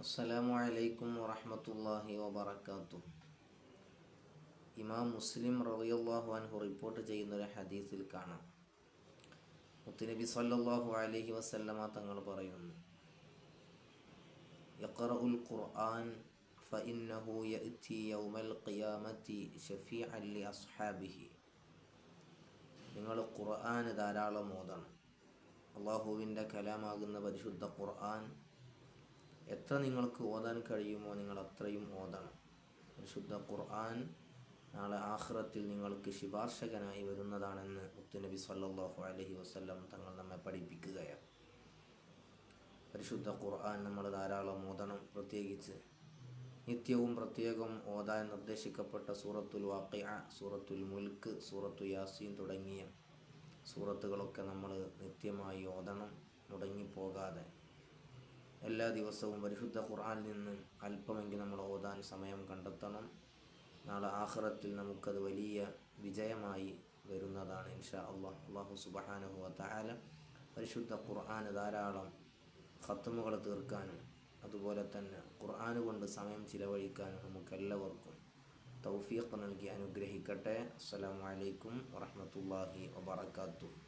അസ്സലാമു അലൈക്കും വറഹ്മത്തുള്ളാഹി വബറകാതുഹു. ഇമാം മുസ്ലിം റളിയല്ലാഹു അൻഹു റിപ്പോർട്ട് ചെയ്യുന്നൊരു ഹദീസിൽ കാണാം, മുത്തുനബി സല്ലല്ലാഹു അലൈഹി വസല്ലമ തങ്ങൾ പറയുന്നു, യഖറഉൽ ഖുർആൻ ഫഇന്നഹു യഅതി യൗമൽ ഖിയാമത്തി ശഫീഅൻ ലി അസ്ഹാബിഹി. നിങ്ങൾ ഖുർആൻ ധാരാളം ഓതണം. അള്ളാഹുവിൻ്റെ കലാമാകുന്ന പരിശുദ്ധ ഖുർആൻ എത്ര നിങ്ങൾക്ക് ഓതാൻ കഴിയുമോ നിങ്ങൾ അത്രയും ഓതണം. പരിശുദ്ധ ഖുർആൻ നാളെ ആഖിറത്തിൽ നിങ്ങൾക്ക് ശുപാർശകനായി വരുന്നതാണെന്ന് മുത്തുനബി സല്ലല്ലാഹു അലൈഹി വസല്ലം തങ്ങൾ നമ്മെ പഠിപ്പിക്കുകയാണ്. പരിശുദ്ധ ഖുർആൻ നമ്മൾ ധാരാളം ഓതണം. പ്രത്യേകിച്ച് നിത്യവും പ്രത്യേകം ഓതാൻ നിർദ്ദേശിക്കപ്പെട്ട സൂറത്തുൽ വാഖിഅ, സൂറത്തുൽ മുൽക്ക്, സൂറത്തു യാസീൻ തുടങ്ങിയ സൂറത്തുകളൊക്കെ നമ്മൾ നിത്യമായി ഓതണം, മുടങ്ങിപ്പോകാതെ. എല്ലാ ദിവസവും പരിശുദ്ധ ഖുർആനിൽ നിന്ന് അല്പമെങ്കിലും നമ്മൾ ഓതാൻ സമയം കണ്ടെത്തണം. നാളെ ആഖിറത്തിൽ നമുക്കത് വലിയ വിജയമായി വരുന്നതാണ് ഇൻഷാ അല്ലാഹ്. അല്ലാഹു സുബ്ഹാനഹു വ തആല പരിശുദ്ധ ഖുർആൻ ധാരാളം ഖത്മുകൾ തീർക്കാനും അതുപോലെ തന്നെ ഖുർആൻ കൊണ്ട് സമയം ചിലവഴിക്കാനും നമുക്കെല്ലാവർക്കും തൗഫീഖ് നൽകി അനുഗ്രഹിക്കട്ടെ. അസ്സലാമു അലൈക്കും വറഹ്മത്തുള്ളാഹി വബറകാതുഹു.